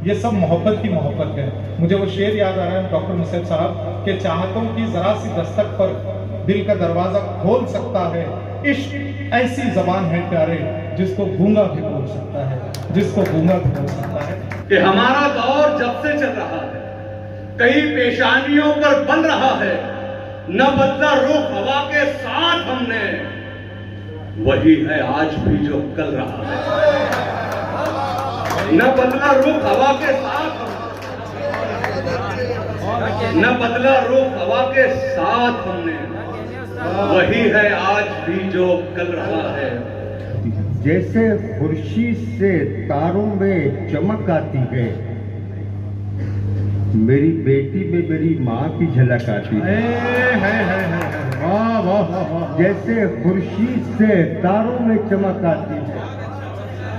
ये सब मोहब्बत की मोहब्बत है। मुझे वो शेर याद आ रहा है डॉक्टर मुसैब साहब के, चाहतों की जरा सी दस्तक पर दिल का दरवाजा खोल सकता है। इश्क ऐसी जबान है प्यारे, जिसको गूंगा भी बोल सकता है, जिसको गूंगा भी बोल सकता है। कि हमारा दौर जब से चल रहा है, कई पेशानियों पर बन रहा है, न बदला रुख हवा के साथ हमने, वही है आज भी जो कल रहा है। न बदला रुख हवा के साथ, न बदला रुख हवा के साथ हमने, वही है आज भी जो कल रहा है। जैसे खुर्शीद से तारों में चमक आती है, मेरी बेटी में मेरी माँ की झलक आती है। वाह वाह वाह। जैसे खुर्शीद से तारों में चमक आती है।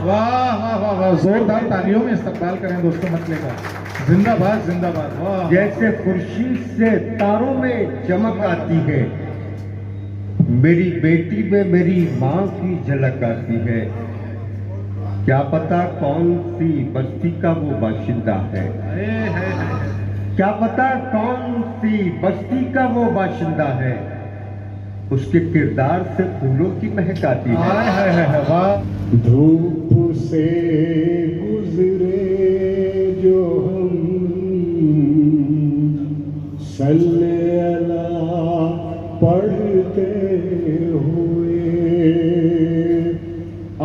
वाह वाह वाह वाह, जोरदार तालियों में इस्तकबाल करें दोस्तों मसले का। जिंदाबाद जिंदाबाद। वाह। जैसे खुर्शीद से तारों में चमक आती है, मेरी बेटी में मेरी माँ की झलक आती है। क्या पता कौन सी बस्ती का वो बाशिंदा है, क्या पता कौन सी बस्ती का वो बाशिंदा है, उसके किरदार से फूलों की महक आती है। वाह। धूप से गुजरे जो हम सल्ले अला पढ़ते हुए, आ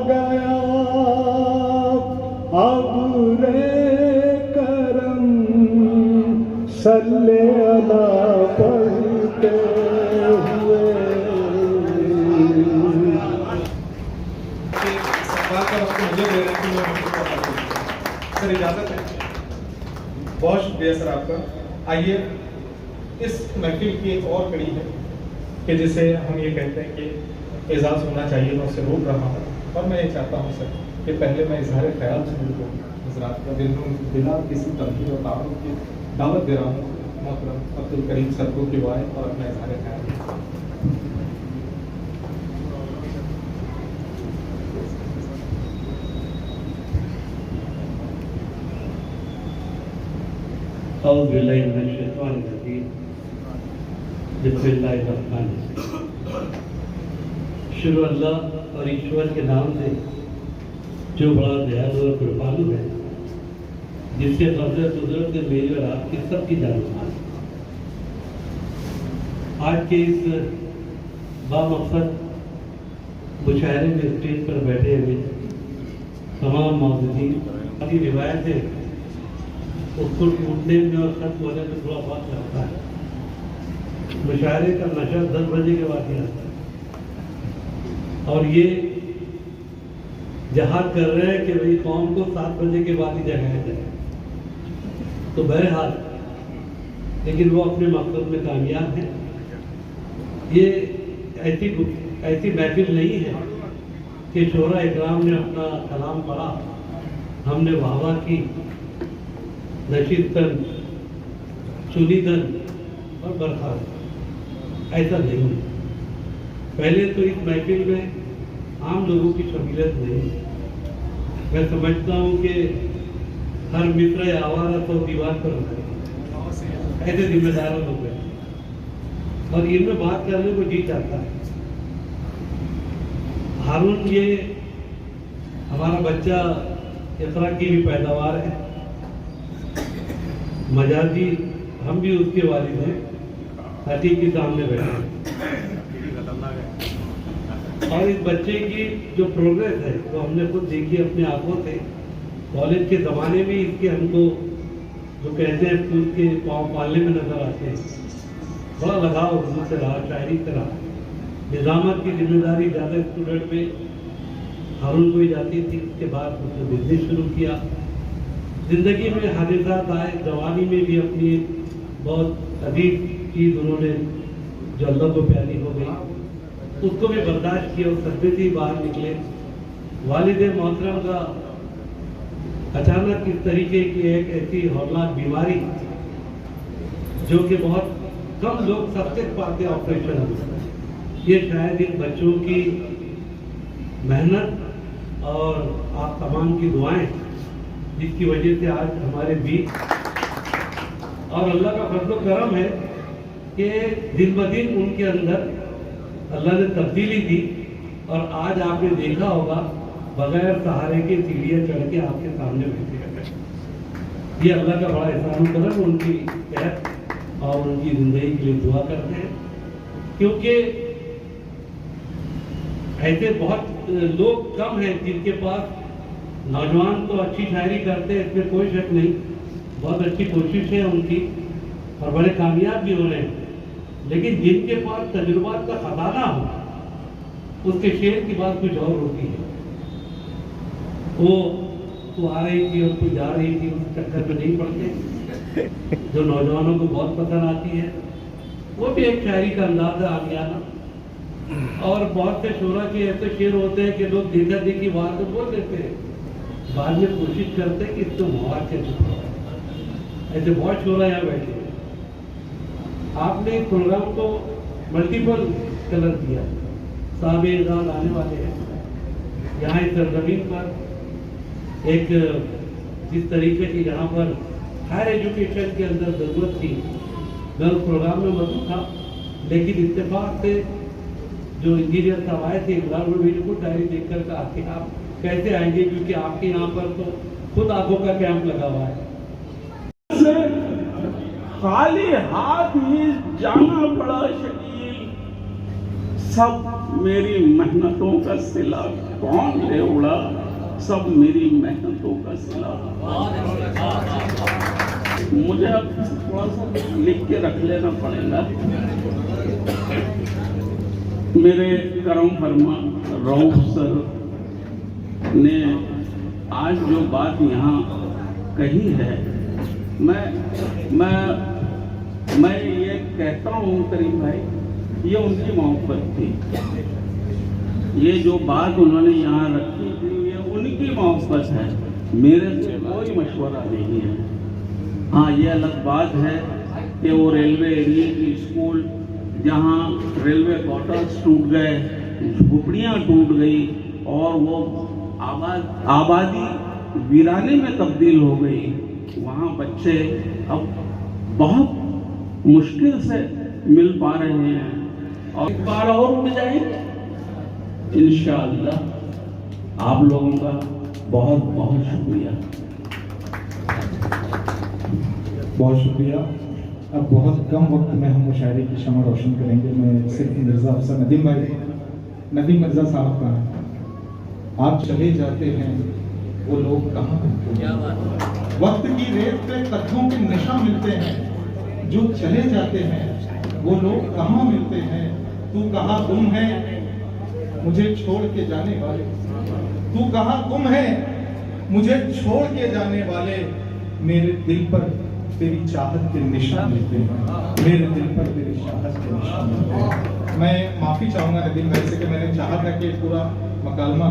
गया अब रे करम सल्ले अला पढ़ते हुए। मुझे दे रहे हैं सर, इजाजत है। बहुत शुक्रिया सर आपका। आइए, इस महफिल की एक और कड़ी है कि जिसे हम ये कहते हैं कि एजाज़ होना चाहिए, मैं उससे रोक रहा हूँ। और मैं ये चाहता हूँ सर कि पहले मैं इजहार ख्याल से मुझको हज़रात का बिना किसी तनकीद और तारुफ की दावत दे रहा हूँ। मोहतरम अब्दुल करीम सर को कि वो आए और अपना इजहार ख्याल। शुरू अल्लाह और ईश्वर के नाम से जो बड़ा दयालु और कृपालु है, जिसके फजल कुदरत ने मेरी और आपकी सबकी जान मानी। आज के इस बामकसद मुशायरे में स्टेज पर बैठे हुए तमाम मौजूदीन की रिवायतें उसको टूटने में और खत्म होने में थोड़ा वक्त लगता है। मुशायरे का नशा 10 बजे के बाद ही आता है, और ये जहाद कर रहे हैं कि भाई कौम को 7 बजे के बाद ही जगाया जाए। तो बहरहाल, लेकिन वो अपने मकसद में कामयाब है। ये ऐसी महफिल नहीं है कि शोरा इकराम ने अपना कलाम पढ़ा, हमने वाहवा की, नशीदन सुनीदन और बरखास्त, ऐसा नहीं है। पहले तो इस महफिल में आम लोगों की शमूलियत नहीं है। मैं समझता हूँ कि हर मित्र या आवारा तो दीवार पर ऐसे जिम्मेदार लोग हैं और इनमें बात करने को जी चाहता है। हारून ये हमारा बच्चा इकरा की भी पैदावार है। मजाजी हम भी उसके वालिद हैं, हकीक के सामने बैठे हैं। और इस बच्चे की जो प्रोग्रेस है वो हमने खुद देखी अपनी आंखों से। कॉलेज के ज़माने में इसके हमको जो कहते हैं स्कूल के पाँव पालने में नजर आते हैं। बड़ा लगाव उर्दू से रहा, शायरी से रहा। निज़ामत की जिम्मेदारी ज़्यादा स्टूडेंट में हारून को ही जाती थी। उसके बाद उसने बिजनेस शुरू किया। ज़िंदगी में हादिसात आए, जवानी में भी अपनी बहुत अजीब चीज़ उन्होंने जो अल्लाह को प्यारी हो गई, उसको भी बर्दाश्त किया और सदमे से ही बाहर निकले। वालिद मोहतरम का अचानक इस तरीके की एक ऐसी हौलनाक बीमारी जो कि बहुत कम लोग सबसे पाते ऑपरेशन, ये शायद इन बच्चों की मेहनत और आप तमाम की दुआएं जिसकी वजह से आज हमारे बीच, और अल्लाह का फजल करम है कि दिन ब दिन उनके अंदर अल्लाह ने तब्दीली दी, और आज आपने देखा होगा बगैर सहारे के सीढ़ियाँ चढ़ के आपके सामने बैठे हैं। ये अल्लाह का बड़ा एहसान करम, उनकी खैर और उनकी जिंदगी के लिए दुआ करते हैं, क्योंकि ऐसे बहुत लोग कम हैं जिनके पास, नौजवान तो अच्छी शायरी करते हैं, इसमें कोई शक नहीं, बहुत अच्छी कोशिश है उनकी और बड़े कामयाब भी हो रहे हैं, लेकिन जिनके पास तजुर्बात का खजाना हो, उसके शेर की बात कुछ और होती है। वो तो आ रही थी और तू जा रही थी, उस चक्कर में नहीं पड़ते, जो नौजवानों को बहुत पसंद आती है। वो भी एक शायरी का अंदाज है आमियाना, और बहुत से शोरा के ऐसे शेर होते हैं कि लोग देखा देखी बात तो बोल देते हैं, बाद में कोशिश करते हैं कि इसको मवाद के चुप। ऐसे बहुत शोरा यहाँ बैठे हैं। आपने इस प्रोग्राम को मल्टीपल कलर दिया, साहब एजाज आने वाले हैं यहाँ इस सरजमीन पर। एक जिस तरीके की यहाँ पर हायर एजुकेशन के अंदर ज़रूरत थी, मैं उस प्रोग्राम में मौजूद था, लेकिन इत्तेफाक से जो इंजीनियर साहब आए थे, इमरान में बिल्कुल डायरी देख कर कहा कि आप कैसे आएंगे, क्योंकि आपके यहाँ पर तो खुद आंखों का कैंप लगा हुआ है। खाली हाथ ही जाना पड़ा शकील, सब मेरी मेहनतों का सिला कौन ले उड़ा, सब मेरी मेहनतों का सिला। मुझे अब थोड़ा सा लिख के रख लेना पड़ेगा। मेरे करम फरमा रऊफ सर ने आज जो बात यहाँ कही है, मैं ये कहता हूँ करीम भाई, ये उनकी मोहब्बत थी। ये जो बात उन्होंने यहाँ रखी थी, ये उनकी मोहब्बत है, मेरे से कोई मशवरा नहीं है। हाँ, ये अलग बात है कि वो रेलवे एरिया की स्कूल जहाँ रेलवे क्वार्टर्स टूट गए, झोपड़ियाँ टूट गई और वो आबादी वीराने में तब्दील हो गई, वहाँ बच्चे अब बहुत मुश्किल से मिल पा रहे हैं और एक बार और उड़ जाएंगे इंशाअल्लाह। आप लोगों का बहुत बहुत शुक्रिया। बहुत शुक्रिया। अब बहुत कम वक्त में हम मुशायरे की शमा रोशन करेंगे। मैं सिर्फ मिर्ज़ा अफसर नदीम मिर्ज़ा साहब का है। आप चले जाते हैं वो लोग कहाँ हैं? वक्त की रेत पे कदमों के निशा मिलते हैं, जो चले जाते हैं वो लोग कहाँ मिलते हैं। तू कहाँ गुम है मुझे छोड़ के जाने वाले, तू कहाँ गुम है मुझे छोड़ के जाने वाले। मेरे दिल पर तेरी चाहत के निशान मिलते हैं, मेरे दिल पर तेरी चाहत के निशान मिलते हैं। मैं माफ़ी चाहूँगा नदीम भाई से कि मैंने चाहा था कि पूरा मकालमा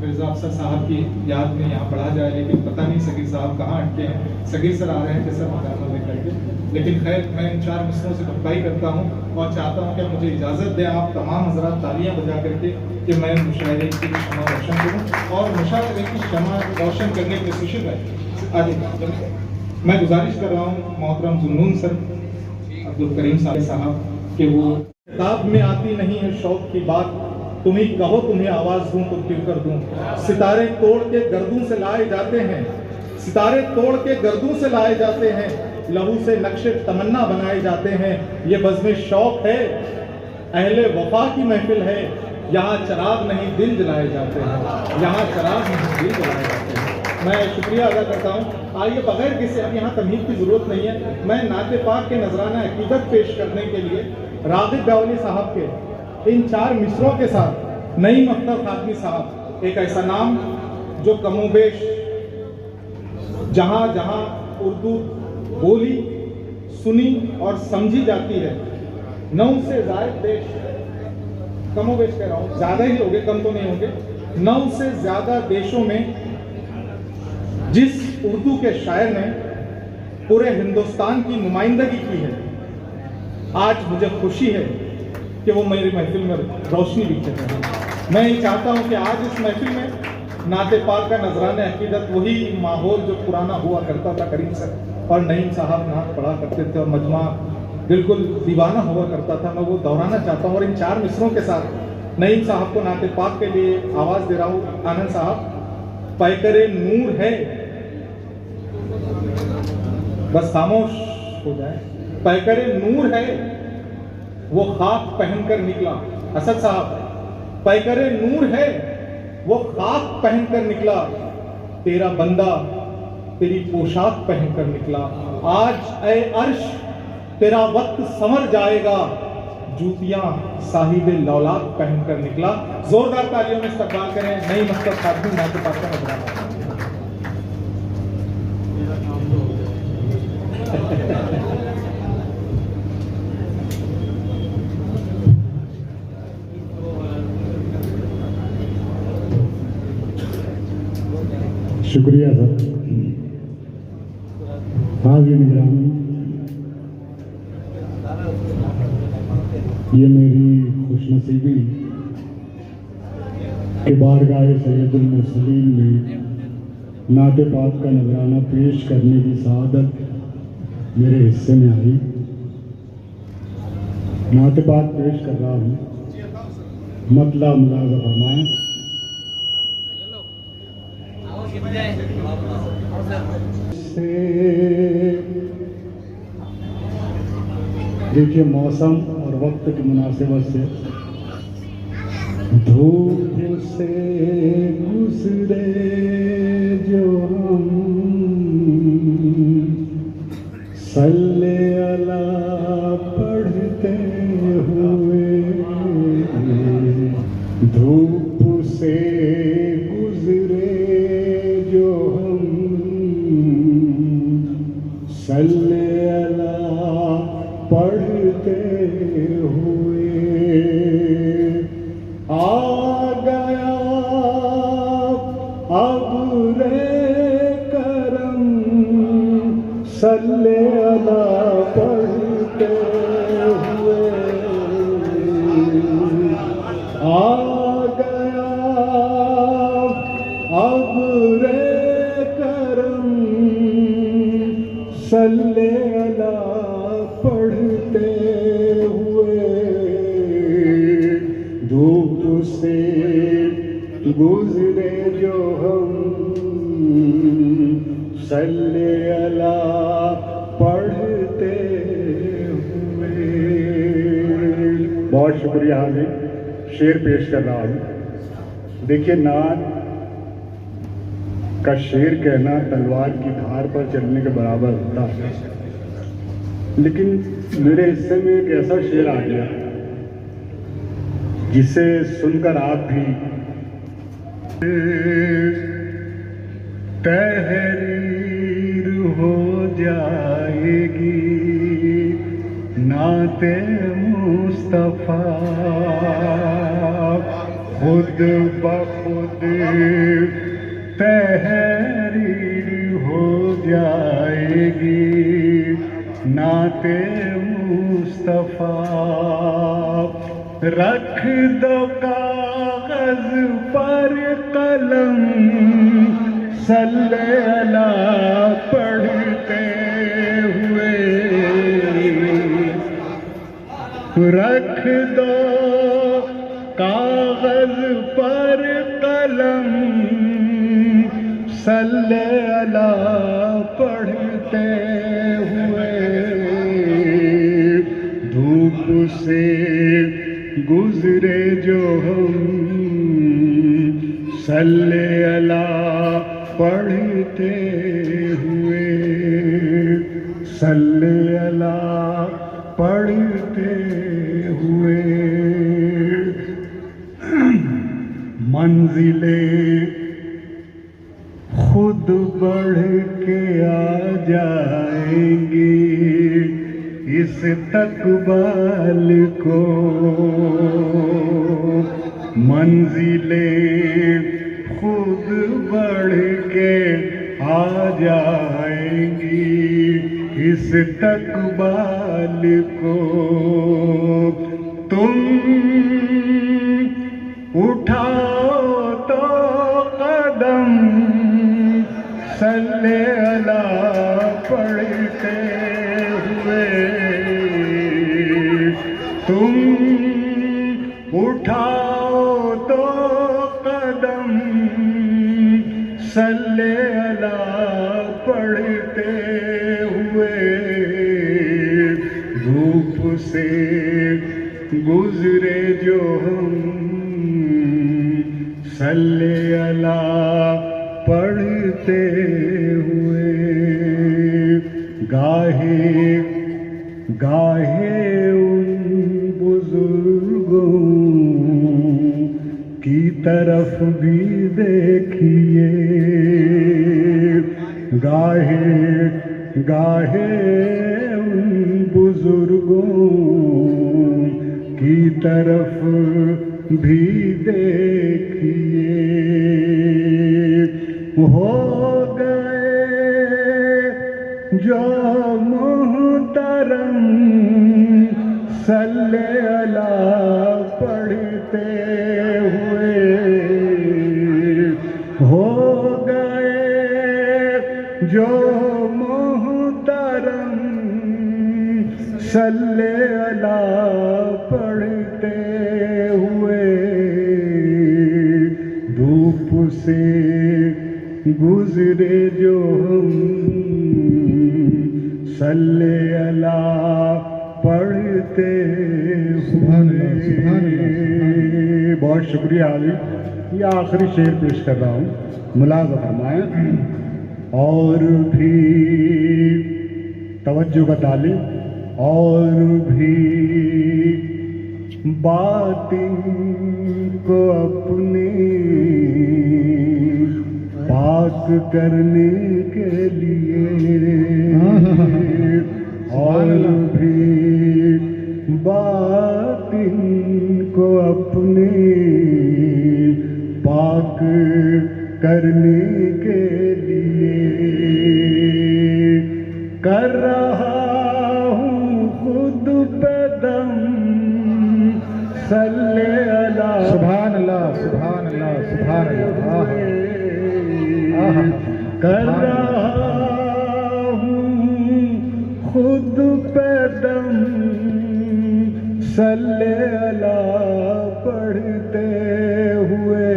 मिर्ज़ा अफसर साहब की याद में यहाँ पढ़ा जाए, लेकिन पता नहीं सगीर साहब कहाँ अटके हैं। सगीर सर आ रहे हैं जैसा मकालमा लेकर के, लेकिन खैर मैं इन 4 मिसरों से भरपाई करता हूँ और चाहता हूँ कि मुझे इजाज़त दें आप तमाम हजरात तालियाँ बजा करके कि मैं मुशायरे की शमा रोशन करूँ और मुशायरे की शमा रोशन करने की कोशिश है। आगे मैं गुजारिश कर रहा हूँ मोहतरम जुन्नून सर अब्दुल करीम साहब कि वो किताब में आती नहीं है शौक की बात, तुम ही कहो तुम्हें आवाज दूं तो क्यों कर दूं। सितारे तोड़ के गर्दों से लाए जाते हैं, सितारे तोड़ के गर्दों से लाए जाते हैं, लहू से नक्शे तमन्ना बनाए जाते हैं। ये बज़्म शौक है, अहले वफा की महफिल है, यहाँ चराग नहीं दिल जलाए जाते हैं, यहाँ चराग नहीं दिल जलाए जाते हैं। मैं शुक्रिया अदा करता हूँ। आइए बगैर किसी, अब यहाँ तमहीद की जरूरत नहीं है, मैं नाते पाक के नजराना अकीदत पेश करने के लिए रागिब बावली साहब के इन 4 मिसरों के साथ नईम अख्तर खातमी साहब, एक ऐसा नाम जो कमोबेश जहाँ जहाँ उर्दू बोली सुनी और समझी जाती है, 9 से ज़ायद देश, कमोबेश कह रहा हूँ, ज़्यादा ही होंगे, कम तो नहीं होंगे, 9 से ज़्यादा देशों में जिस उर्दू के शायर ने पूरे हिंदुस्तान की नुमाइंदगी की है, आज मुझे खुशी है कि वो मेरी महफिल में रोशनी बिखेर रहे हैं। मैं ये चाहता हूँ कि आज इस महफिल में नाते पाक का नजराने अकीदत, वही माहौल जो पुराना हुआ करता था। करीम सर और नईम साहब नात पढ़ा करते थे और मजमा बिल्कुल दीवाना हुआ करता था। मैं वो दोहराना चाहता हूँ और इन 4 मिसरों के साथ नईम साहब को नाते पाक के लिए आवाज दे रहा हूँ। आनंद साहब, पैकरे नूर है, बस खामोश हो जाए। पैकरे नूर है वो खाक पहनकर निकला। असद साहब, पैकरे नूर है वो खाक पहनकर निकला, तेरा बंदा तेरी पोशाक पहनकर निकला। आज ए अर्श तेरा वक्त संवर जाएगा, जूतियां साहिबे लौलाद पहनकर निकला। जोरदार तालियों में इस्तकबाल करें नई मस्तक खातून नाते पाक का नजराना। शुक्रिया सर। हाज़िर निगरानी, ये मेरी खुशनसीबी के बारगाह सैयदुल मुरसलीन में नाते पाक का नजराना पेश करने की सआदत मेरे हिस्से में आई। नाते पाक पेश कर रहा हूँ, मतला मुलाज़ा फरमाएं। देखिए, मौसम और वक्त की मुनासिबत से धूप से गुजरे जो हम सल्ले अला पढ़ते हुए, धूप से गुजरे जो हम सल्ले अला पढ़ते हुए, आ गया अब रे करम सल्ले अला पढ़ते हुए, आ गया अब रे करम सल्ले अला पढ़ते हुए, धूप से गुजरे जो हम सल्ले अला पढ़ते हुए। बहुत शुक्रिया। हाजिर शेर पेश कर रहा हूँ। देखिए, नात का शेर कहना तलवार की धार पर चलने के बराबर होता है, लेकिन मेरे हिस्से में एक ऐसा शेर आ गया जिसे सुनकर आप भी तहरीर हो जाएगी नाते मुस्तफा, खुद बखुद तहरीर हो जाएगी नाते मुस्तफा। रख दो कागज पर कलम सल्ले अला पढ़ते हुए, रख दो कागज पर कलम सल्ले अला पढ़ते हुए, धूप से गुजरे जो हम सल्ले अला पढ़ते हुए, सल्ले अला पढ़ते हुए। मंजिले खुद बढ़ के आ जाएंगी इस तकबाल को, मंजिले खुद बढ़ के आ जाएंगी इस तकबाल को। तुम उठाओ तो कदम सल्ले अला पढ़ते हुए तुम उठाओ दो कदम, सल्ले अला पढ़ते हुए धूप से गुजरे जो हम, सल्ले अला पढ़ते हुए गाहे गाहे उन बुजुर्गों की तरफ भी देखिए, गाहे गाहे उन बुजुर्गों की तरफ भी देखिए। हो गए जो मोहतरम, सल्ले अला पढ़ते हुए, हो गए जो मोहतरम, सल्ले अला पढ़ते हुए धूप से गुजरे जो हम, सल्ले अला पढ़ते हुए। बहुत शुक्रिया अली। ये आखिरी शेर पेश कर रहा हूँ, मुलाज़ा फरमाएं। और भी तवज्जो का तालिब, और भी बातिन को अपने पाक करने के लिए, और भी बातिन को अपने पाक करने के लिए कर रहा हूँ खुद पे दम, सल्ले अला। सुभान अल्लाह, सुभान अल्लाह, सुभान अल्लाह। कर रहा हूँ खुद पे दम, सल्ले अला पढ़ते हुए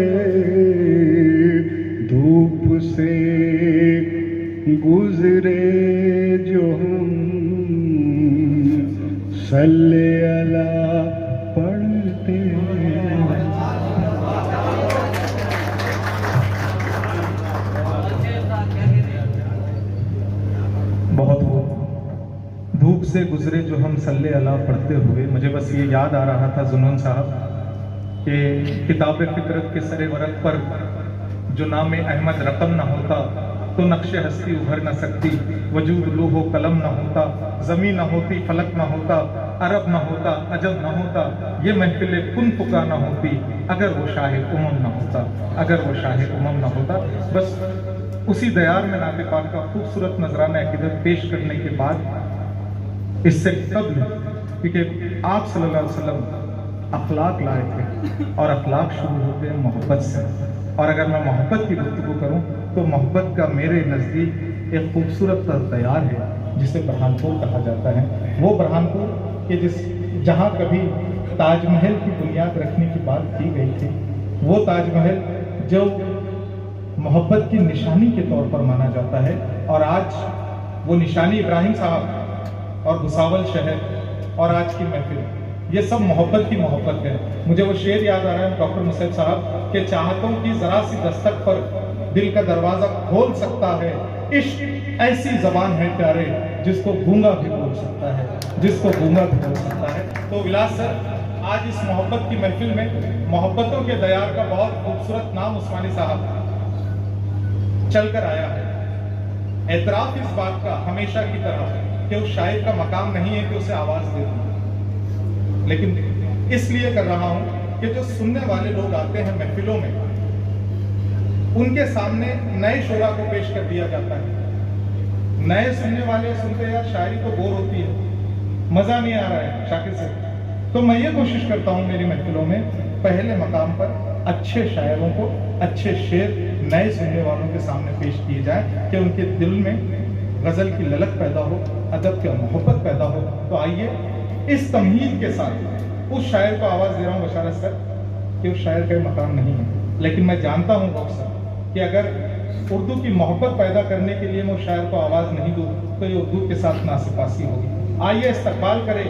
धूप से गुजरे जो हम, सल्ले अला पढ़ते हुए। बहुत हो धूप से गुजरे जो हम, सल्ले अला पढ़ते हुए। मुझे बस ये याद आ रहा था जुनून साहब कि किताब फितरत के सरे वरक पर जो नाम अहमद रकम न होता तो नक्शे हस्ती उभर न सकती, वजूद लोहो कलम न होता, ज़मीन न होती, फलक न होता, अरब न होता, अजब न होता, ये महफिल कुन पुका न होती, अगर वो शाह उमम न होता, अगर वो शाह उमम न होता। बस उसी दयार में नाते पाक का खूबसूरत नजराना अकीदत पेश करने के बाद इससे कब्ल, क्योंकि आप सल्लल्लाहु अलैहि वसल्लम अखलाक लाए थे और अखलाक शुरू होते हैं मोहब्बत से। और अगर मैं मोहब्बत की गुफ्तगू करूं तो मोहब्बत का मेरे नज़दीक एक खूबसूरत तैयार है जिसे बरहानपुर कहा जाता है। वो बरहानपुर के जहाँ कभी ताजमहल की बुनियाद रखने की बात की गई थी, वो ताजमहल जो मोहब्बत की निशानी के तौर पर माना जाता है, और आज वो निशानी इब्राहिम साहब और भुसावल शहर और आज की महफिल, ये सब मोहब्बत की मोहब्बत है। मुझे वो शेर याद आ रहा है डॉक्टर मुसैब साहब के, चाहतों की जरा सी दस्तक पर दिल का दरवाजा खोल सकता है, इश्क ऐसी जबान है प्यारे जिसको गूंगा भी बोल सकता है, जिसको गूंगा भी बोल सकता है। तो विलास सर, आज इस मोहब्बत की महफिल में मोहब्बतों के दयार का बहुत खूबसूरत नाम उस्मानी साहब चलकर आया है। एतराफ इस बात का हमेशा की तरह कि उस शायर का मकाम नहीं है कि उसे आवाज दे दूं, लेकिन इसलिए कर रहा हूं कि जो सुनने वाले लोग आते हैं महफिलों में, उनके सामने नए शोरा को पेश कर दिया जाता है। नए सुनने वाले सुनते यार शायरी तो बोर होती है, मजा नहीं आ रहा है शाकिर से, तो मैं ये कोशिश करता हूं मेरी महफिलों में पहले मकाम पर अच्छे शायरों को, अच्छे शेर नए सुनने वालों के सामने पेश किए जाए कि उनके दिल में गज़ल की ललक पैदा हो, अदब की मोहब्बत पैदा हो। तो आइए इस तमहीद के साथ उस शायर को आवाज़ दे रहा हूँ बशारत सर कि उस शायर का मकाम नहीं है, लेकिन मैं जानता हूँ अक्सर कि अगर उर्दू की मोहब्बत पैदा करने के लिए मैं उस शायर को आवाज़ नहीं दूँ तो ये उर्दू के साथ नासिपासी होगी। आइए इस्तकबाल करें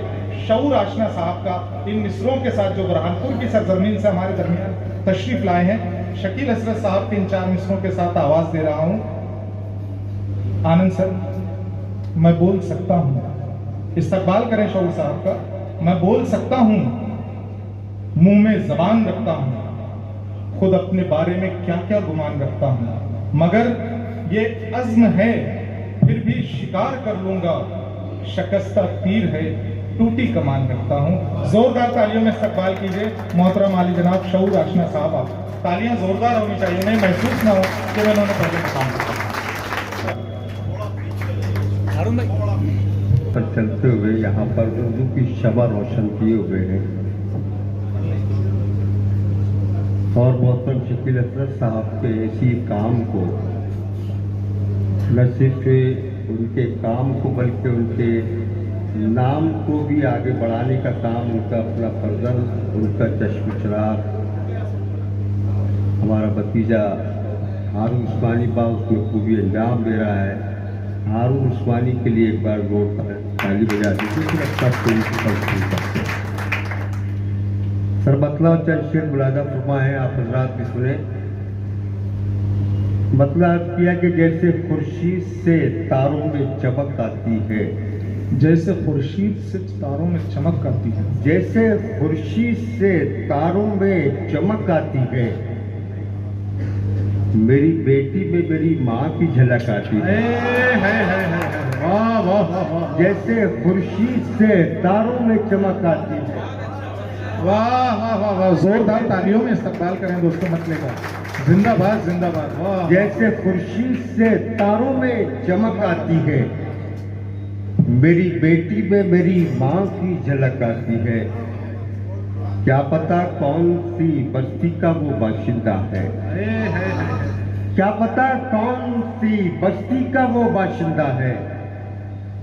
शऊर आशना साहब का इन मिसरों के साथ जो बुरहानपुर की सरजमीन से हमारे दरमियान तशरीफ लाए हैं। शकील हसरत साहब के इन 4 मिसरों के साथ आवाज़ दे रहा हूँ। आनंद सर, मैं बोल सकता हूँ, इस्तकबाल करें शऊर साहब का। मैं बोल सकता हूँ, मुंह में जबान रखता हूँ, खुद अपने बारे में क्या क्या गुमान रखता हूँ, मगर ये अज़्म है फिर भी शिकार कर लूंगा, शकस्ता तीर है टूटी कमान रखता हूँ। जोरदार तालियों में इस्तकबाल कीजिए मोहतरम आली जनाब शऊर आशना साहब। आप तालियां जोरदार होनी चाहिए, उन्हें महसूस ना हो कि मैं उन्होंने पहले काम किया। पर चलते हुए यहाँ पर उर्दू की शबा रोशन किए हुए हैं और मोहतरम शकील हसरत साहब के इसी काम को न सिर्फ उनके काम को बल्कि उनके नाम को भी आगे बढ़ाने का काम उनका अपना फर्जन, उनका चश्मचराग हमारा भतीजा हारून उस्मानी बा उसमें खूबी अंजाम दे रहा है। हारून उस्मानी के लिए एक बार जोर ताली बजा दीजिए। सर बतला चंद शेर मुलादा फरमा है, आप हजरात भी सुने। मतलब किया कि जैसे खुर्शीद से तारों में चमक आती है, जैसे खुर्शीद से तारों में चमक आती है, जैसे खुर्शीद से तारों में चमक आती है, मेरी बेटी में मेरी माँ की झलक आती है। वाह वाह वाह। जैसे खुर्शीद से तारों में चमक आती है। वाह वाह वाह वाह। जोरदार तालियों में इस्तकबाल करें दोस्तों मतले का। जिंदाबाद जिंदाबाद। वाह। जैसे खुर्शीद से तारों में चमक आती है, मेरी बेटी में मेरी माँ की झलक आती है। क्या पता कौन सी बस्ती का वो बाशिंदा है, क्या पता कौन सी बस्ती का वो बाशिंदा है,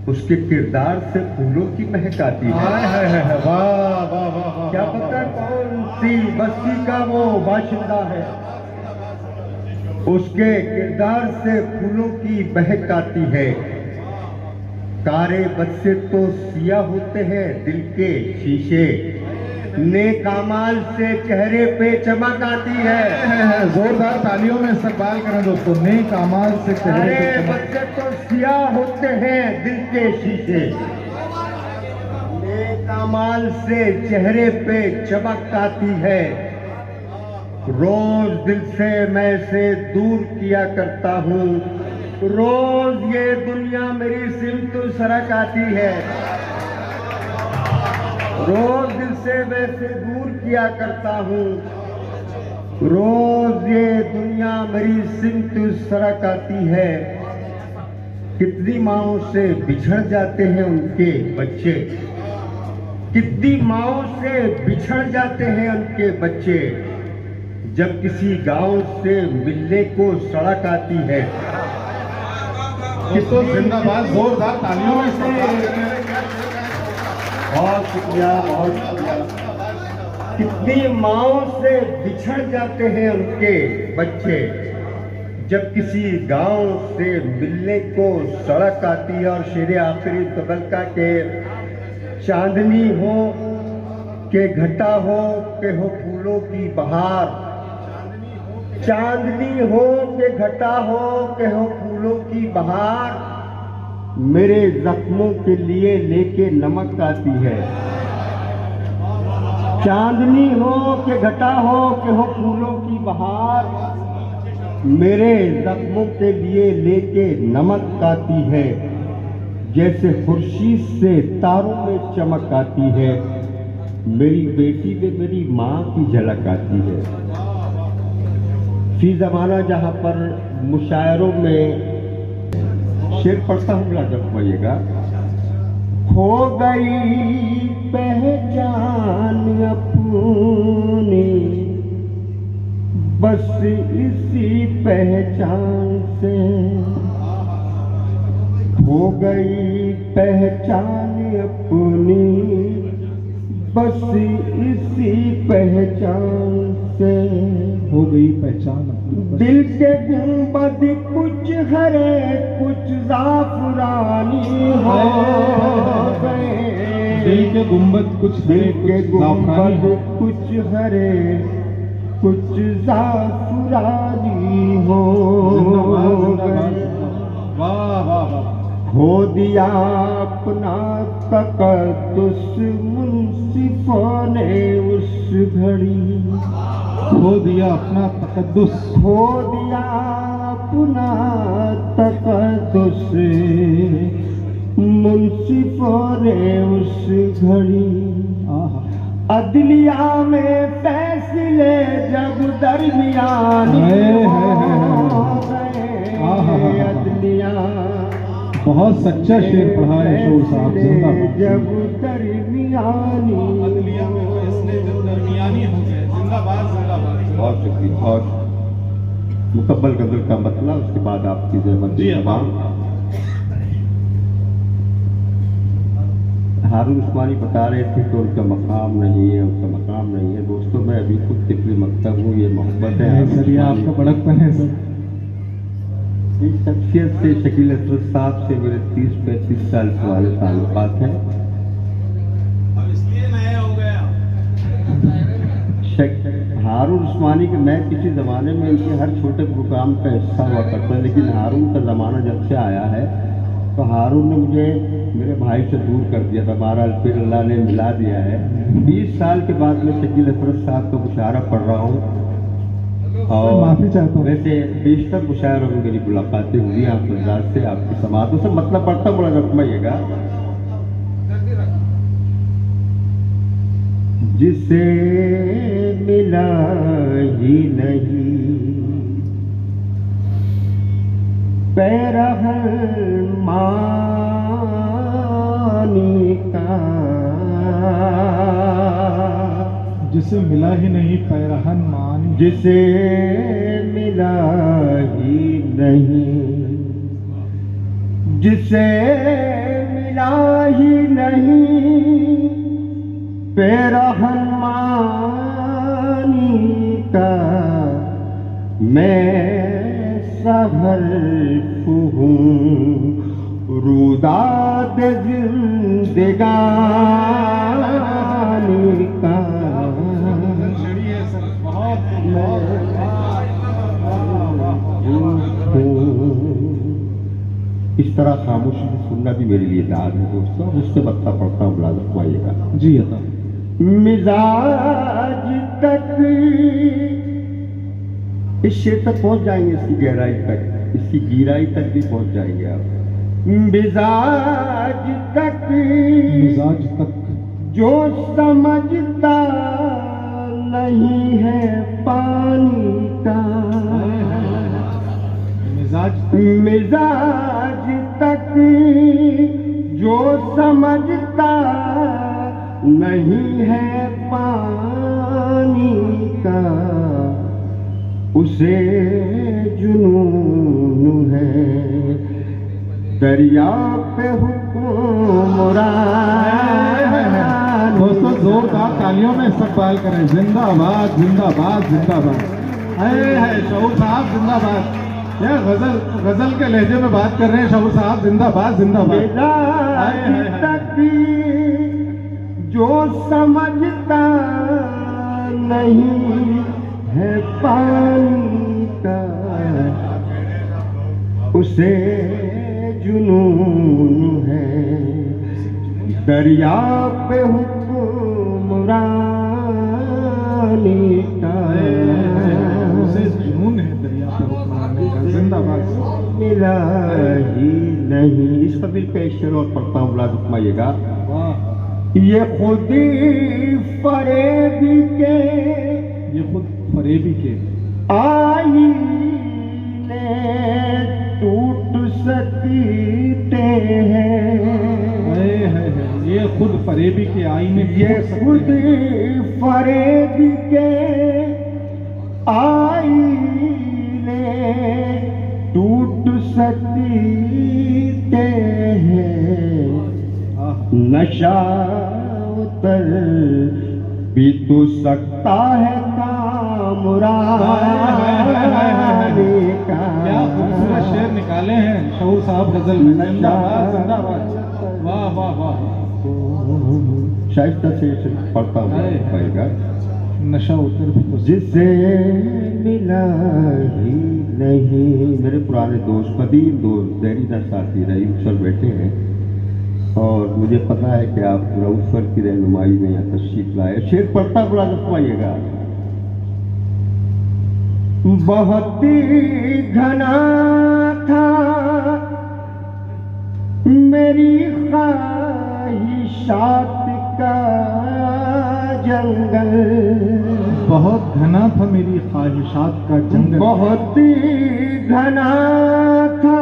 उसके किरदार से फूलों की महक आती है। वाह वाह वाह। क्या पता कौन सी बस्ती का वो बाशिंदा है, उसके किरदार से फूलों की महक आती है। कारे बच्चे तो सिया होते हैं दिल के शीशे, नेक अमाल से चेहरे पे चमक आती है। जोरदार तालियों में इस्तकबाल करें दोस्तों। नेक अमाल से चेहरे पे चमक। बच्चे तो सिया होते हैं दिल के शीशे, नेक अमाल से चेहरे पे चमक आती है। रोज दिल से मैं से दूर किया करता हूँ, रोज ये दुनिया मेरी सिमत सरक आती है। रोज दिल से मैं से दूर किया करता हूँ, रोज ये दुनिया मेरी सिमत सरक आती है। कितनी माओं से बिछड़ जाते हैं उनके बच्चे, कितनी माओं से बिछड़ जाते हैं उनके बच्चे, जब किसी गांव से मिलने को सड़क आती है। दोस्तों जिंदाबाद। जोरदार तालियों में इस्तकबाल। बहुत शुक्रिया, बहुत शुक्रिया। कितनी माओं से बिछड़ जाते हैं उनके बच्चे, जब किसी गांव से मिलने को सड़क आती है। और शेर आखिरी तबलका के चांदनी हो के घटा हो के हो फूलों की बहार, चांदनी हो के घटा हो के हो फूलों की बहार, मेरे जख्मों के लिए लेके नमक आती है। चांदनी हो के घटा हो के हो फूलों की बहार, मेरे जख्मों के लिए लेके नमक आती है। जैसे खुर्शीद से तारों में चमक आती है, मेरी बेटी में मेरी माँ की झलक आती है। फी ज़माना जहाँ पर मुशायरों में शेर पढ़ता हूँ, मुलाज़ा फरमाइएगा। खो गई पहचान अपनी बस इसी पहचान से हो गई पहचान अपनी, बस इसी पहचान से हो गई पहचान अपनी। दिल के गुंबद कुछ हरे कुछ जाफरानी हो गए, दिल के गुंबद कुछ दिल हरे के कुछ जाफरानी गुंबद कुछ हरे कुछ जाफरानी हो गए। वाह वाह वाह। हो दिया अपना तकद्दुस मुंसिफों ने उस घड़ी, खो दिया अपना तकद्दुस, खो दिया अपना तकद्दुस मुंसिफों ने उस घड़ी। आहा। अदलिया में फैसले जब दरमियानी हो गए, अदलिया बहुत सच्चा शेर पढ़ा है शोर साहब, जिंदाबाद। जब दरमियानी अदलिया में फैसले जब दरमियानी हो गए, जिंदाबाद जिंदाबाद। बहुत शुक्रिया। और मुकब्बल गजल का मतलब उसके बाद आपकी जहमत जी तमाम। हारून उस्मानी बता रहे थे कि उनका मकाम नहीं है, उनका मकाम नहीं है। दोस्तों मैं अभी खुद तिकरी मकतब हूँ, ये मोहब्बत है सर, ये आपका बड़कपन है सर। इस शख्सियत से शकील असरद साहब से मेरे 30-35 साल पुराने ताल्लुकात हैं। इसलिए नया हो गया। हारून उस्मानी के मैं किसी ज़माने में इनके हर छोटे प्रोग्राम का हिस्सा हुआ करता है, लेकिन हारून का ज़माना जब से आया है तो हारून ने मुझे मेरे भाई से दूर कर दिया था। बहरहाल फिर अल्लाह ने मिला दिया है। 20 साल के बाद मैं शकील असरद साहब का मुशायरा पढ़ रहा हूँ और माफी चाहता हूँ। वैसे बेशतर मुशायरों में मेरी मुलाकातें हुई हैं आपके अंदाज से, आपकी समातों से। मतलब पढ़ता बड़ा रखमाइएगा। जिसे मिला ही नहीं पैरहन मानी का, जिसे मिला ही नहीं पैरहन मानी, जिसे मिला ही नहीं, जिसे मिला ही नहीं पैरहन मानी का, मैं सहल्फ हूँ रुदाद जिंदगानी का। इस तरह खामोशी से सुनना भी मेरे लिए दाद है दोस्तों। उससे बत्ता पड़ता हूँ, मुलाज़म फरमाइएगा। जी अता। मिजाज तक इस शेर तक पहुंच जाएंगे, इसकी गहराई तक, इसकी गहराई तक भी पहुंच जाएंगे आप। मिजाज तक जो समझता नहीं है पानी का, मिजाज तक जो समझता नहीं है पानी का, उसे जुनून है दरिया पे हुक्मरान। दोस्तों जोरदार तालियों में इस्तकबाल करें। जिंदाबाद जिंदाबाद जिंदाबाद। है शऊर साहब जिंदाबाद। ये गजल के लहजे में बात कर रहे हैं शऊर साहब। जिंदाबाद जिंदाबाद। तक जो समझता नहीं है पानी का, उसे जुनून है दरिया पे हुक्मरानी का, उसे जुनून है दरिया पे हुक्मरानी का। जिंदाबाद। मिला ही नहीं। इस कबीर का शेर और पढ़ता हूँ, मुलाज़म फरमाइएगा। ये खुदी फरेबी के, ये खुद फरेबी के आईने टूट सकते हैं। ये खुद फरेबी के आईने, ये खुद फरेबी के आई टूट सकते हैं, नशा उतर भी तो सकता है कामरानी का। क्या खूबसूरत शेर निकाले हैं शऊर साहब गजल में। जिंदाबाद जिंदाबाद, वाह वाह वाह। शाइस्ता से पढ़ता हूँ पाएगा। नशा उतर भी तो जिसे मिला ही नहीं। मेरे पुराने दोस्त, कदीम दोस्त जहरीना साथी रईम सर बैठे हैं और मुझे पता है कि आप रऊफ सर की रहनुमाई में यहाँ तशरीफ लाए। शेर पढ़ता बुला रखवाइएगा। बहुत ही घना था मेरी ख्वाहिशात का जंगल, बहुत घना था मेरी ख्वाहिशात का जंगल। बहुत ही घना था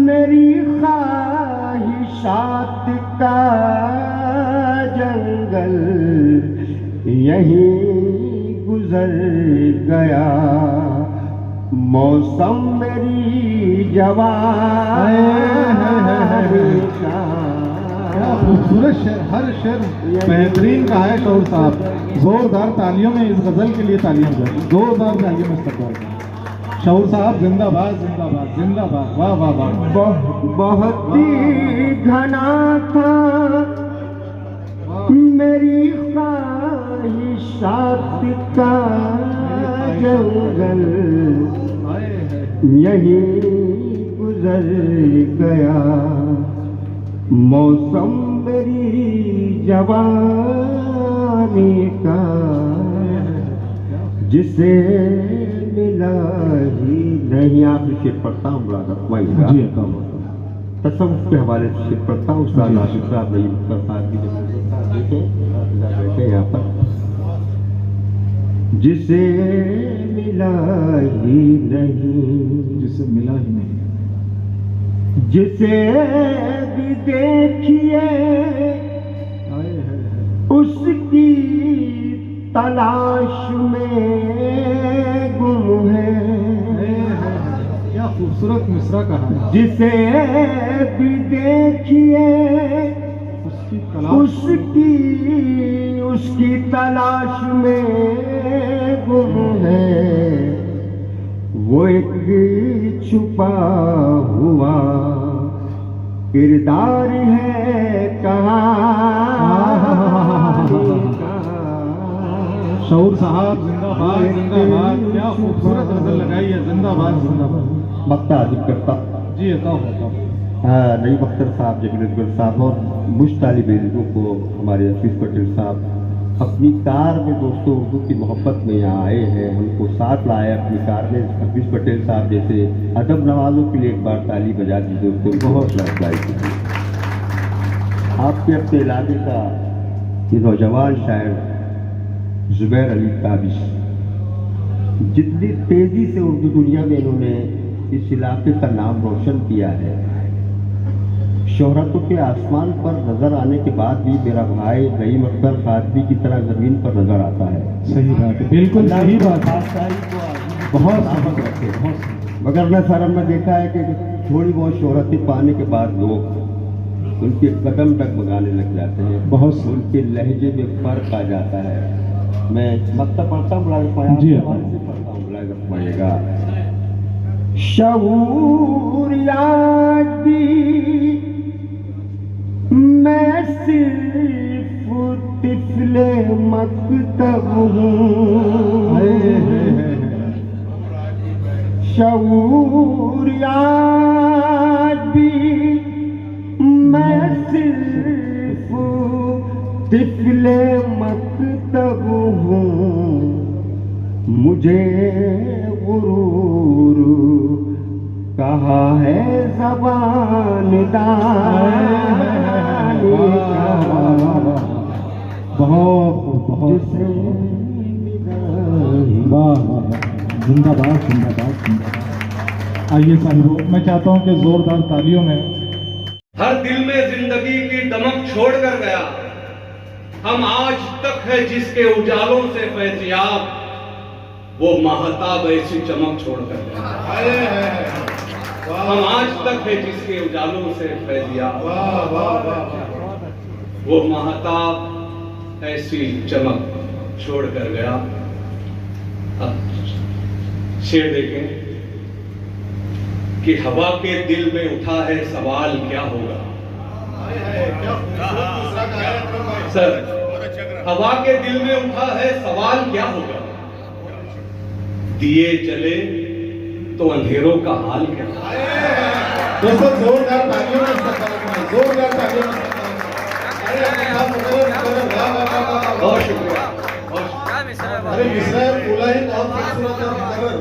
मेरी ख्वाहिशात का जंगल, यहीं गुजर गया मौसम मेरी जवानी का। क्या खूबसूरत शेर, हर शेर बेहतरीन का है शऊर साहब। जोरदार तालियों में इस गजल के लिए तालियां बजाएं, जोरदार तालियों में इस्तकबाल करें। शऊर साहब जिंदाबाद जिंदाबाद जिंदाबाद, वाह वाह वाह। बहुत ही घना था मेरी ख्वाहिशात का जंगल, यहीं गुजर गया मौसम मेरी जवानी का। जिसे मिला ही नहीं। आप इसे पढ़ता हूँ बड़ा रखवाइएगा। तसव्वुफ के हवाले से शेर पढ़ता हूँ। उस्ताद नासिर साहब रहीम साहब की बैठे यहाँ पर। जिसे मिला ही नहीं, जिसे मिला ही नहीं, जिसे भी देखिए उसकी तलाश में गुम है। क्या खूबसूरत मिसरा कहा है। जिसे भी देखिए उसकी तलाश, उसकी तलाश में गुम है। वो एक छुपा हुआ किरदार है कहानी का। शऊर साहब जिंदाबाद जिंदाबाद, क्या खूबसूरत गजल लगाई है। जिंदाबाद जिंदाबाद। मक्ता हाजिर करता जी बताओ बताओ। नईम अख्तर साहब, जमील अकबर साहब और मुझ तालिब इल्मों को हमारे हफीज पटेल साहब अपनी कार में दोस्तों उर्दू की मोहब्बत में यहाँ आए हैं, हमको साथ लाए अपनी कार में। हफीज पटेल साहब जैसे अदब नवाजों के लिए एक बार ताली बजा दी दोस्तों, बहुत अप्लाई कीजिए। आपके अपने इलाके का ये नौजवान शायर जुबैर अली काबिश, जितनी तेजी से उर्दू दुनिया में इन्होंने इस इलाके का नाम रोशन किया है, शोहरतों के आसमान पर नजर आने के बाद भी मेरा भाई नईम अख्तर खातमी की तरह जमीन पर नजर आता है। सही बात है, बिल्कुल सही बात है। बहुत सही रखे, मगर न सर हमने देखा है कि थोड़ी बहुत शोहरतें पाने के बाद लोग उनके कदम तक भगाने लग जाते हैं, बहुत उनके लहजे में फर्क आ जाता है। मैं मकता पढ़ता हूँ, बुला जी पढ़ता हूँ, बुला रखवाइएगा। शऊर याद भी मैं सिर्फ तिफले मकतब हूँ। शऊर याद भी मैं सिर्फ तिफले मकतब हूँ। मुझे गुरूर कहा है ज़बान दानी का। बहुत बहुत वाह वाह, जिंदाबाद जिंदाबाद जिंदाबाद। आइए साहिबो, मैं चाहता हूँ कि जोरदार तालियों में हर दिल में जिंदगी की दमक छोड़कर गया, हम आज तक है जिसके उजालों से फैज़याब। वो महताब ऐसी चमक छोड़ कर गया। हम आज तक है जिसके उजालों से फैजिया, वो महताब ऐसी चमक छोड़ कर गया। अब शेर देखें कि हवा के दिल में उठा है सवाल क्या होगा। सर, हवा के दिल में उठा है सवाल क्या होगा। दिए जले तो अंधेरों का हाल क्या होगा। दोस्तों जोरदार तालियों में जोरदार तालियों में बहुत शुक्रिया। अरे मिश्रा बोला ही बहुत खूबसूरत है।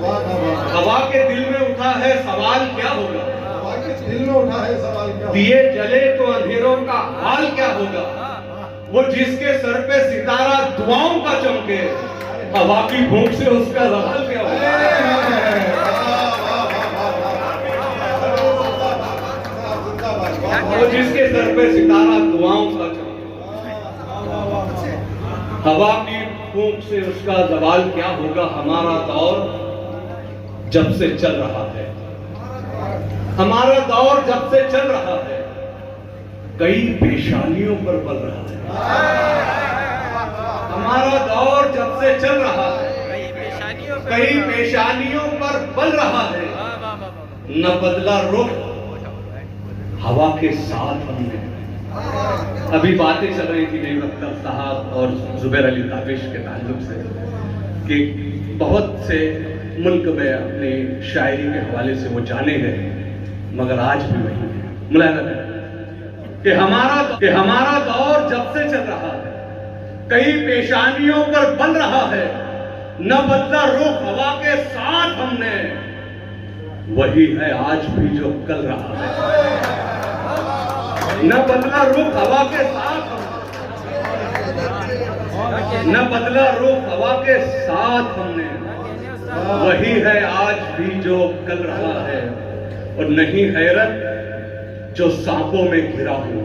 वाह वाह। हवा के दिल में उठा है सवाल क्या होगा। हवा के दिल में उठा है सवाल क्या होगा। दिए जले तो अंधेरों का हाल क्या होगा। वो जिसके सर पे सितारा दुआओं का चमके, हवा की भूख से उसका सवाल क्या होगा। वो जिसके सर पे सितारा दुआओं का चमके, हवा की भूख से उसका सवाल क्या होगा। हमारा दौर जब से चल रहा है, हमारा दौर जब से चल रहा है, कई पेशानियों पर पल रहा है। हमारा दौर जब से चल रहा है, कई पेशानियों पर बल रहा है। न बदला रुख हवा के साथ हमने। अभी बातें चल रही थी नईम अख्तर साहब और जुबैर अली ताबिश के ताल्लुक से कि बहुत से मुल्क में अपनी शायरी के हवाले से वो जाने गए, मगर आज भी वही है। मुलायना कि हमारा दौर जब से चल रहा है, कई पेशानियों पर बन रहा है। न बदला रुख हवा के साथ हमने, वही है आज भी जो कल रहा है। न बदला रुख हवा के साथ हमने, न बदला रुख हवा के साथ हमने, वही है आज भी जो कल रहा है। और नहीं हैरत जो सांपों में घिरा हूं,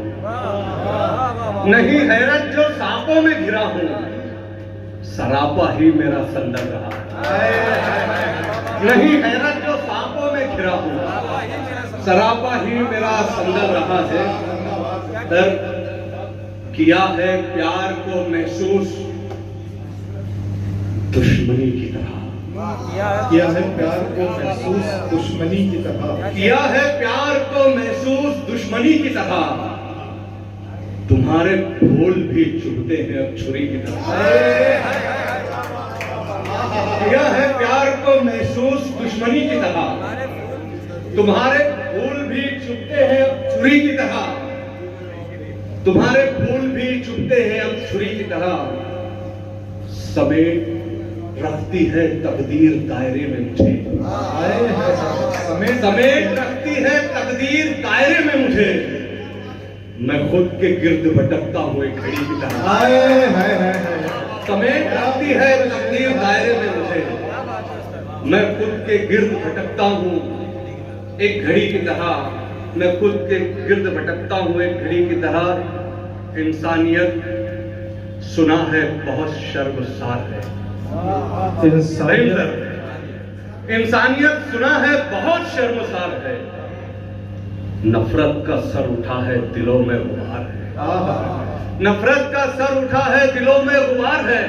नहीं हैरत जो सांपों में घिरा हूं, सरापा ही मेरा संदल रहा है। नहीं हैरत जो सांपों में घिरा हूं, सरापा ही मेरा संदल रहा है। दर किया है प्यार को महसूस दुश्मनी की तरह, किया है प्यार को महसूस दुश्मनी की तरह, किया है प्यार को महसूस दुश्मनी की तरह। तुम्हारे फूल भी चुभते हैं अब छुरी की तरह। किया है प्यार को महसूस दुश्मनी की तरह, तुम्हारे फूल भी चुभते हैं अब छुरी की तरह। तुम्हारे फूल भी चुभते हैं अब छुरी की तरह। समेट रखती है तकदीर दायरे में मुझे, समेट रखती है तकदीर दायरे में मुझे। मैं खुद के गिर्द भटकता हूँ एक घड़ी की तरह। समेट रखती है तकदीर दायरे में मुझे, मैं खुद के गिर्द भटकता हूँ एक घड़ी की तरह। मैं खुद के गिर्द भटकता हूँ एक घड़ी की तरह। इंसानियत सुना है बहुत शर्मसार है। इंसानियत सुना है बहुत शर्मसार है। नफरत का सर उठा है दिलों में गुबार है। नफरत का सर उठा है दिलों में गुबार है।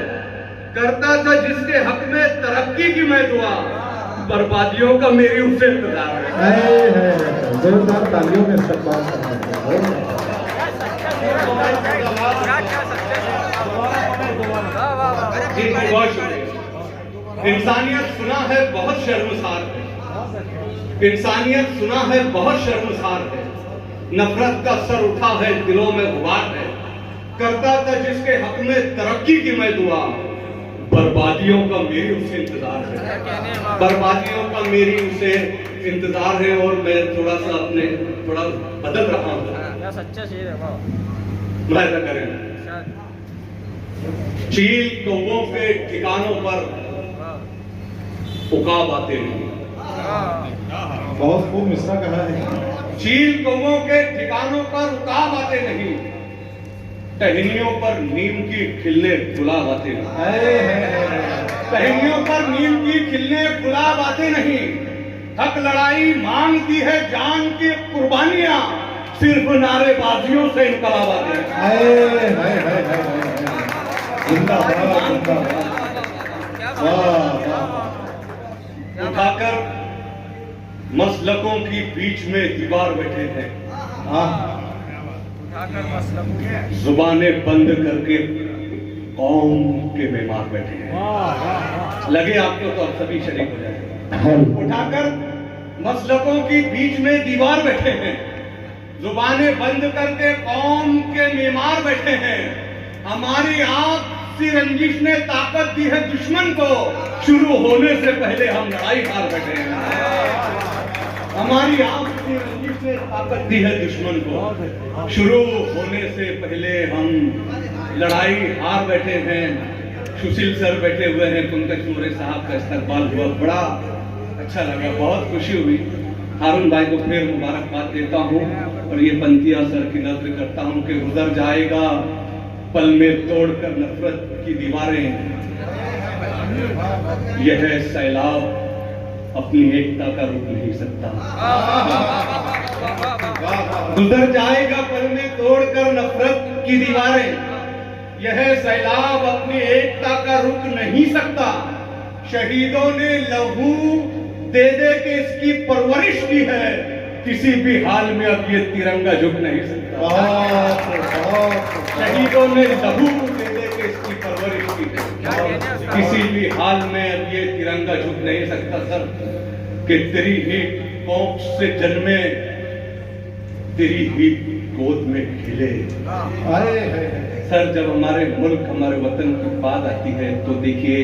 करता था जिसके हक में तरक्की की मैं दुआ, बर्बादियों का मेरी उसे इंतजार है। जोरदार तालियों में इस्तकबाल करते हैं। बहुत शुक्रिया। इंसानियत सुना है बहुत शर्मसार है। इंसानियत सुना है बहुत शर्मसार है। नफरत का सर उठा है दिलों में गुबार है। करता था जिसके हक में तरक्की की मैं दुआ, बर्बादियों का मेरी उसे इंतजार है। बर्बादियों का मेरी उसे इंतजार है। और मैं थोड़ा सा अपने थोड़ा बदल रहा हूँ। सच्चा शेर है। मुलाहिजा करें। चील कौवों के ठिकानों पर उकाब आते नहीं। बहुत खूब मिसरा कहा है। चील कौवों के ठिकानों पर उकाब आते नहीं। टहनियों पर नीम की खिलने गुलाब आते नहीं। कहियों पर नीम की खिलने गुलाब आते नहीं। हक लड़ाई मांगती है जान की कुर्बानियां, सिर्फ नारेबाजियों से इनकलाब आते हैं। हाय हाय हाय हाय हाय। जिंदाबाद जिंदाबाद। वाह वाह। उठाकर मसलकों की बीच में दीवार बैठे हैं, जुबानें बंद करके कौम के बीमार बैठे हैं। लगे आपको तो अब सभी शरीक हो जाए। उठाकर मसलकों की बीच में दीवार बैठे हैं, जुबानें बंद करके कौम के बीमार बैठे हैं। हमारी आपसी रंजिश ने ताकत दी है दुश्मन को, शुरू होने से पहले हम लड़ाई हार बैठे हैं। हमारी आपसी रंजिश ने ताकत दी है दुश्मन को, शुरू होने से पहले हम लड़ाई हार बैठे हैं। सुशील सर बैठे हुए हैं, पंकज सूर्य साहब का इस्तकबाल हुआ, बड़ा अच्छा लगा, बहुत खुशी हुई। हारून भाई को फिर मुबारकबाद देता हूँ और ये पंथिया सर की नजर करता हूँ कि गुजर जाएगा पल में तोड़कर नफरत की दीवारें, यह सैलाब अपनी एकता का रुक नहीं सकता। गुजर जाएगा पल में तोड़कर नफरत की दीवारें, यह सैलाब अपनी एकता का रुक नहीं सकता। शहीदों ने लहू दे दे के इसकी परवरिश की है, किसी भी हाल में अब ये तिरंगा झुक नहीं सकता। शहीदों ने लहू दे दे के इसकी परवरिश की है, किसी भी हाल में अब ये तिरंगा झुक नहीं सकता। सर कि तेरी ही कोख से जन्मे, तेरी ही गोद में खिले। सर जब हमारे मुल्क हमारे वतन की बात आती है तो देखिए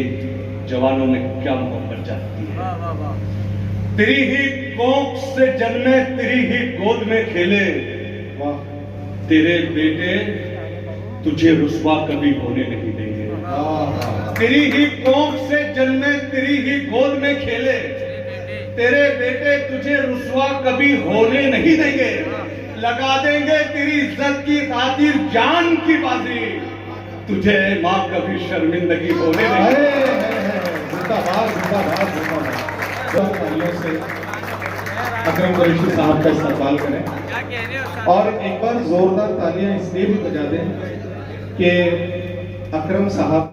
जवानों में क्या मोहब्बत जाती है। तेरी ही कोख से जन्मे, तेरी ही गोद में खेले, तेरे बेटे तुझे रुस्वा कभी होने नहीं देंगे। तेरी ही कोख से जन्मे, तेरी ही गोद में खेले, तेरे बेटे तुझे रुस्वा कभी होने नहीं देंगे। लगा देंगे तेरी इज्जत की खातिर जान की बाजी, तुझे माँ कभी शर्मिंदगी होने नहीं देंगे। जिंदाबाद जिंदाबाद जिंदाबाद। से अकरम कुरैशी साहब का इस्तकबाल करें और एक बार जोरदार तालियां इसलिए भी बजा दें कि अकरम साहब